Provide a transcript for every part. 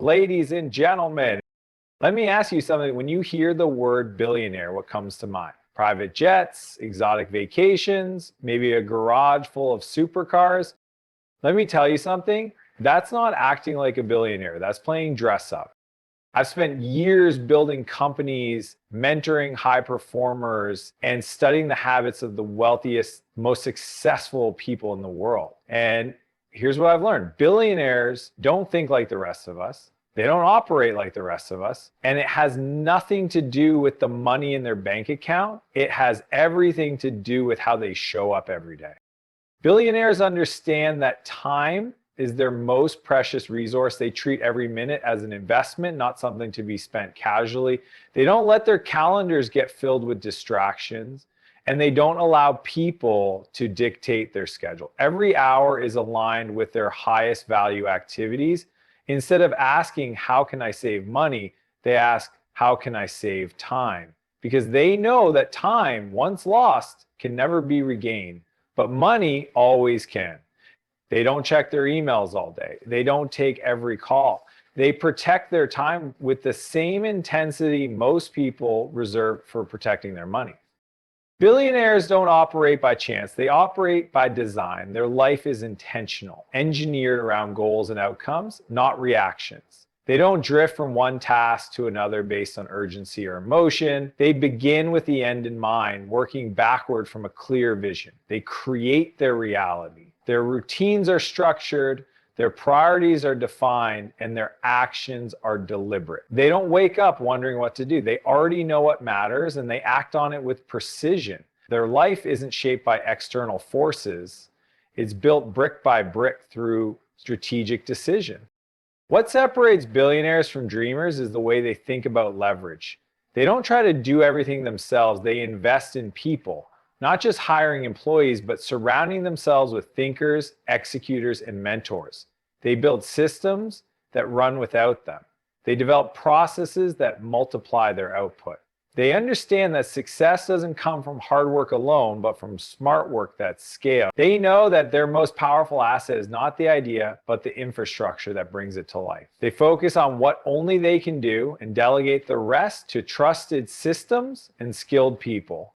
Ladies and gentlemen, let me ask you something. When you hear the word billionaire, what comes to mind? Private jets, exotic vacations, maybe a garage full of supercars. Let me tell you something. That's not acting like a billionaire. That's playing dress up. I've spent years building companies, mentoring high performers, and studying the habits of the wealthiest, most successful people in the world. And here's what I've learned. Billionaires don't think like the rest of us. They don't operate like the rest of us. And it has nothing to do with the money in their bank account. It has everything to do with how they show up every day. Billionaires understand that time is their most precious resource. They treat every minute as an investment, not something to be spent casually. They don't let their calendars get filled with distractions, and they don't allow people to dictate their schedule. Every hour is aligned with their highest value activities. Instead of asking, how can I save money? They ask, how can I save time? Because they know that time, once lost, can never be regained, but money always can. They don't check their emails all day. They don't take every call. They protect their time with the same intensity most people reserve for protecting their money. Billionaires don't operate by chance. They operate by design. Their life is intentional, engineered around goals and outcomes, not reactions. They don't drift from one task to another based on urgency or emotion. They begin with the end in mind, working backward from a clear vision. They create their reality. Their routines are structured, their priorities are defined, and their actions are deliberate. They don't wake up wondering what to do. They already know what matters, and they act on it with precision. Their life isn't shaped by external forces. It's built brick by brick through strategic decision. What separates billionaires from dreamers is the way they think about leverage. They don't try to do everything themselves. They invest in people. Not just hiring employees, but surrounding themselves with thinkers, executors, and mentors. They build systems that run without them. They develop processes that multiply their output. They understand that success doesn't come from hard work alone, but from smart work that scales. They know that their most powerful asset is not the idea, but the infrastructure that brings it to life. They focus on what only they can do and delegate the rest to trusted systems and skilled people.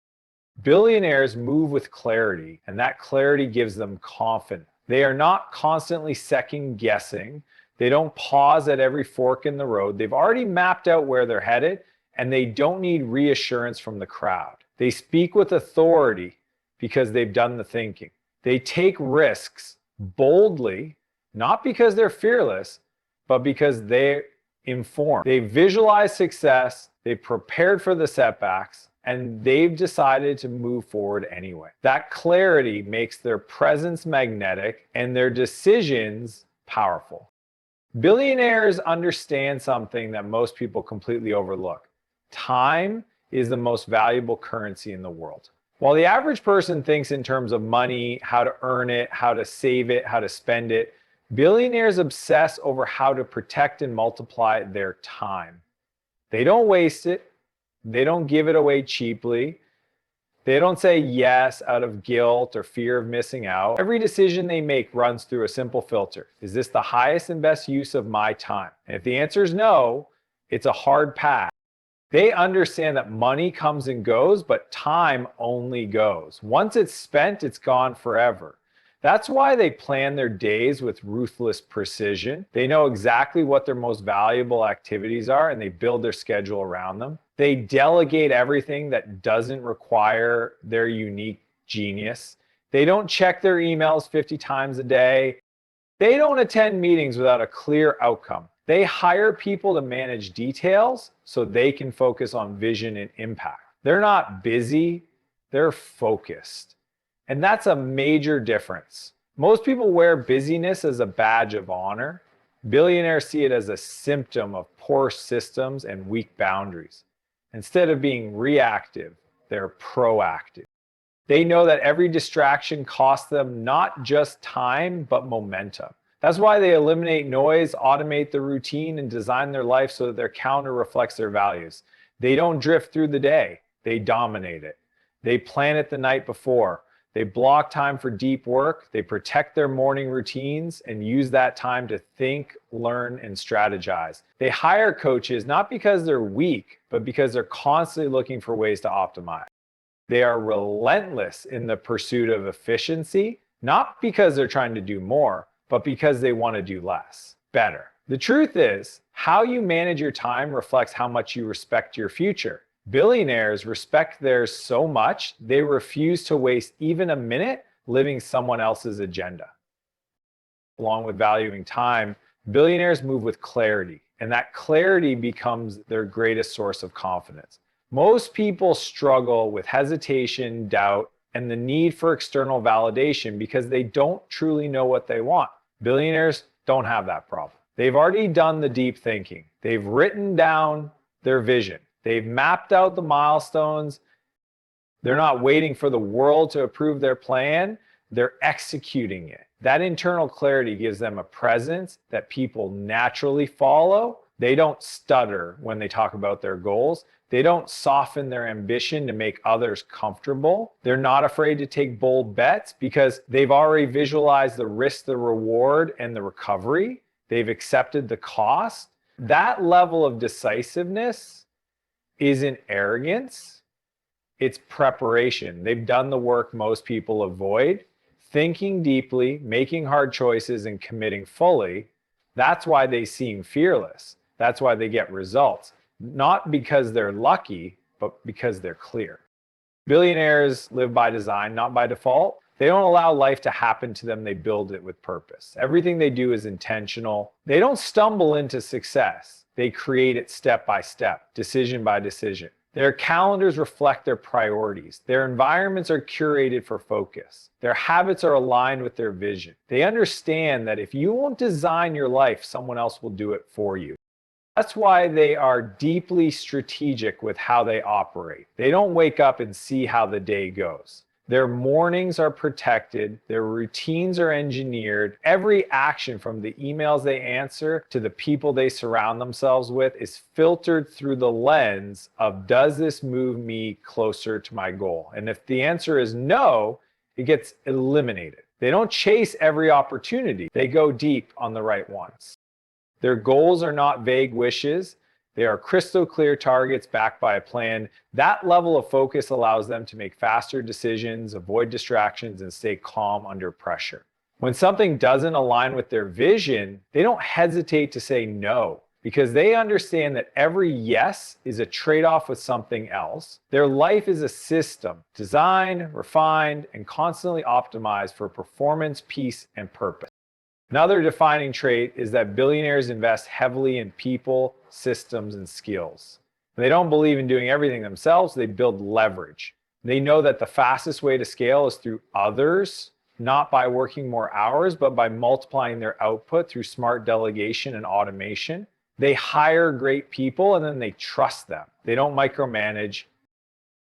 Billionaires move with clarity, and that clarity gives them confidence. They are not constantly second guessing. They don't pause at every fork in the road. They've already mapped out where they're headed, and they don't need reassurance from the crowd. They speak with authority because they've done the thinking. They take risks boldly, not because they're fearless, but because they're informed. They visualize success, they prepared for the setbacks, and they've decided to move forward anyway. That clarity makes their presence magnetic and their decisions powerful. Billionaires understand something that most people completely overlook. Time is the most valuable currency in the world. While the average person thinks in terms of money, how to earn it, how to save it, how to spend it, billionaires obsess over how to protect and multiply their time. They don't waste it. They don't give it away cheaply. They don't say yes out of guilt or fear of missing out. Every decision they make runs through a simple filter. Is this the highest and best use of my time? And if the answer is no, it's a hard pass. They understand that money comes and goes, but time only goes. Once it's spent, it's gone forever. That's why they plan their days with ruthless precision. They know exactly what their most valuable activities are, and they build their schedule around them. They delegate everything that doesn't require their unique genius. They don't check their emails 50 times a day. They don't attend meetings without a clear outcome. They hire people to manage details so they can focus on vision and impact. They're not busy, they're focused. And that's a major difference. Most people wear busyness as a badge of honor. Billionaires see it as a symptom of poor systems and weak boundaries. Instead of being reactive, they're proactive. They know that every distraction costs them not just time, but momentum. That's why they eliminate noise, automate the routine, and design their life so that their calendar reflects their values. They don't drift through the day, they dominate it. They plan it the night before. They block time for deep work. They protect their morning routines and use that time to think, learn, and strategize. They hire coaches not because they're weak, but because they're constantly looking for ways to optimize. They are relentless in the pursuit of efficiency, not because they're trying to do more, but because they want to do less, better. The truth is, how you manage your time reflects how much you respect your future. Billionaires respect theirs so much, they refuse to waste even a minute living someone else's agenda. Along with valuing time, billionaires move with clarity, and that clarity becomes their greatest source of confidence. Most people struggle with hesitation, doubt, and the need for external validation because they don't truly know what they want. Billionaires don't have that problem. They've already done the deep thinking. They've written down their vision. They've mapped out the milestones. They're not waiting for the world to approve their plan. They're executing it. That internal clarity gives them a presence that people naturally follow. They don't stutter when they talk about their goals. They don't soften their ambition to make others comfortable. They're not afraid to take bold bets because they've already visualized the risk, the reward, and the recovery. They've accepted the cost. That level of decisiveness isn't arrogance, it's preparation. They've done the work most people avoid. Thinking deeply, making hard choices, and committing fully. That's why they seem fearless. That's why they get results. Not because they're lucky, but because they're clear. Billionaires live by design, not by default. They don't allow life to happen to them, they build it with purpose. Everything they do is intentional. They don't stumble into success. They create it step by step, decision by decision. Their calendars reflect their priorities. Their environments are curated for focus. Their habits are aligned with their vision. They understand that if you won't design your life, someone else will do it for you. That's why they are deeply strategic with how they operate. They don't wake up and see how the day goes. Their mornings are protected, their routines are engineered. Every action, from the emails they answer to the people they surround themselves with, is filtered through the lens of, does this move me closer to my goal? And if the answer is no, it gets eliminated. They don't chase every opportunity. They go deep on the right ones. Their goals are not vague wishes. They are crystal clear targets backed by a plan. That level of focus allows them to make faster decisions, avoid distractions, and stay calm under pressure. When something doesn't align with their vision, they don't hesitate to say no, because they understand that every yes is a trade-off with something else. Their life is a system, designed, refined, and constantly optimized for performance, peace, and purpose. Another defining trait is that billionaires invest heavily in people, systems, and skills. They don't believe in doing everything themselves, they build leverage. They know that the fastest way to scale is through others, not by working more hours, but by multiplying their output through smart delegation and automation. They hire great people and then they trust them. They don't micromanage.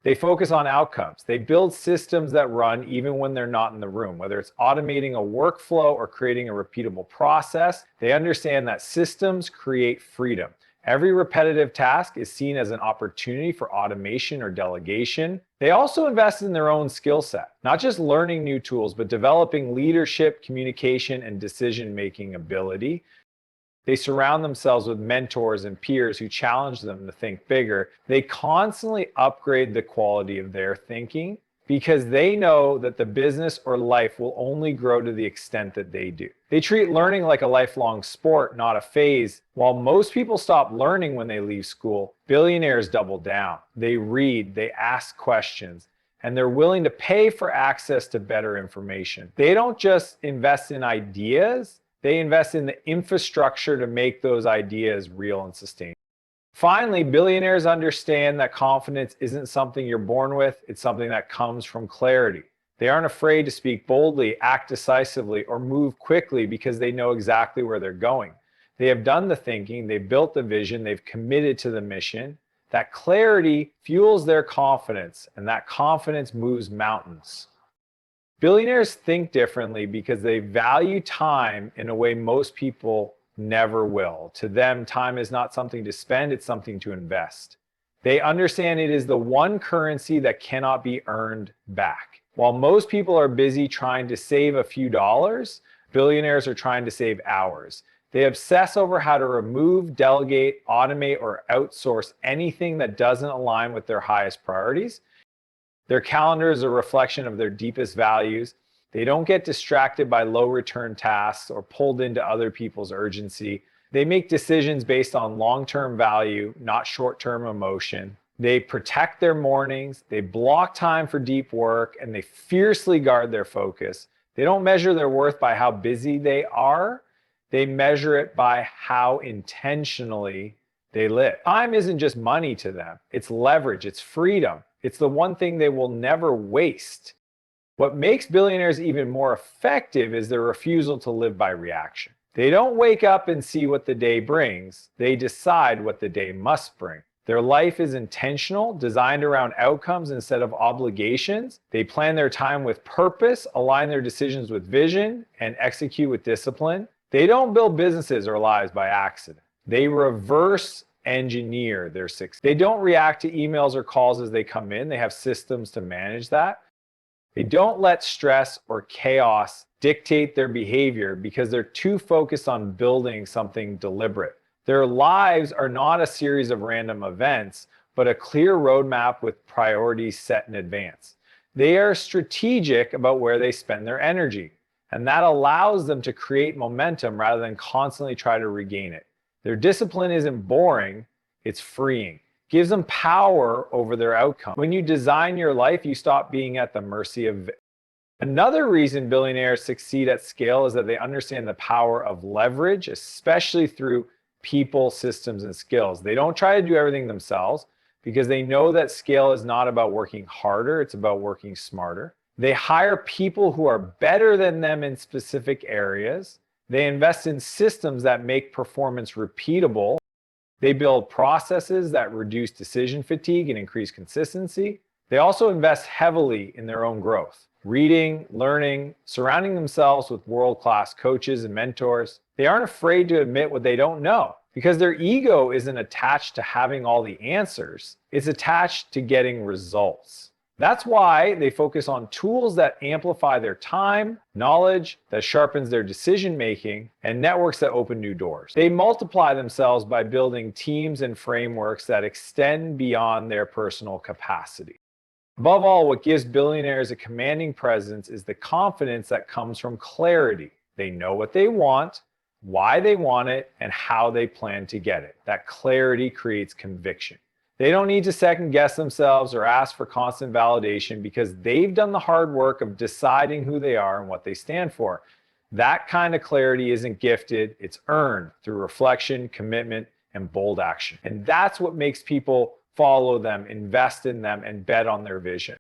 They focus on outcomes. They build systems that run even when they're not in the room. Whether it's automating a workflow or creating a repeatable process, they understand that systems create freedom. Every repetitive task is seen as an opportunity for automation or delegation. They also invest in their own skill set, not just learning new tools, but developing leadership, communication, and decision-making ability. They surround themselves with mentors and peers who challenge them to think bigger. They constantly upgrade the quality of their thinking because they know that the business or life will only grow to the extent that they do. They treat learning like a lifelong sport, not a phase. While most people stop learning when they leave school, billionaires double down. They read, they ask questions, and they're willing to pay for access to better information. They don't just invest in ideas, they invest in the infrastructure to make those ideas real and sustainable. Finally, billionaires understand that confidence isn't something you're born with, it's something that comes from clarity. They aren't afraid to speak boldly, act decisively, or move quickly because they know exactly where they're going. They have done the thinking, they've built the vision, they've committed to the mission. That clarity fuels their confidence, and that confidence moves mountains. Billionaires think differently because they value time in a way most people never will. To them, time is not something to spend, it's something to invest. They understand it is the one currency that cannot be earned back. While most people are busy trying to save a few dollars, billionaires are trying to save hours. They obsess over how to remove, delegate, automate, or outsource anything that doesn't align with their highest priorities. Their calendar is a reflection of their deepest values. They don't get distracted by low return tasks or pulled into other people's urgency. They make decisions based on long-term value, not short-term emotion. They protect their mornings, they block time for deep work, and they fiercely guard their focus. They don't measure their worth by how busy they are. They measure it by how intentionally they live. Time isn't just money to them. It's leverage, it's freedom. It's the one thing they will never waste. What makes billionaires even more effective is their refusal to live by reaction. They don't wake up and see what the day brings. They decide what the day must bring. Their life is intentional, designed around outcomes instead of obligations. They plan their time with purpose, align their decisions with vision, and execute with discipline. They don't build businesses or lives by accident. They reverse engineer their success. They don't react to emails or calls as they come in. They have systems to manage that. They don't let stress or chaos dictate their behavior because they're too focused on building something deliberate. Their lives are not a series of random events, but a clear roadmap with priorities set in advance. They are strategic about where they spend their energy, and that allows them to create momentum rather than constantly try to regain it. Their discipline isn't boring, it's freeing. Gives them power over their outcome. When you design your life, you stop being at the mercy of it. Another reason billionaires succeed at scale is that they understand the power of leverage, especially through people, systems, and skills. They don't try to do everything themselves because they know that scale is not about working harder, it's about working smarter. They hire people who are better than them in specific areas. They invest in systems that make performance repeatable. They build processes that reduce decision fatigue and increase consistency. They also invest heavily in their own growth, reading, learning, surrounding themselves with world-class coaches and mentors. They aren't afraid to admit what they don't know because their ego isn't attached to having all the answers. It's attached to getting results. That's why they focus on tools that amplify their time, knowledge that sharpens their decision making, and networks that open new doors. They multiply themselves by building teams and frameworks that extend beyond their personal capacity. Above all, what gives billionaires a commanding presence is the confidence that comes from clarity. They know what they want, why they want it, and how they plan to get it. That clarity creates conviction. They don't need to second guess themselves or ask for constant validation because they've done the hard work of deciding who they are and what they stand for. That kind of clarity isn't gifted, it's earned through reflection, commitment, and bold action. And that's what makes people follow them, invest in them, and bet on their vision.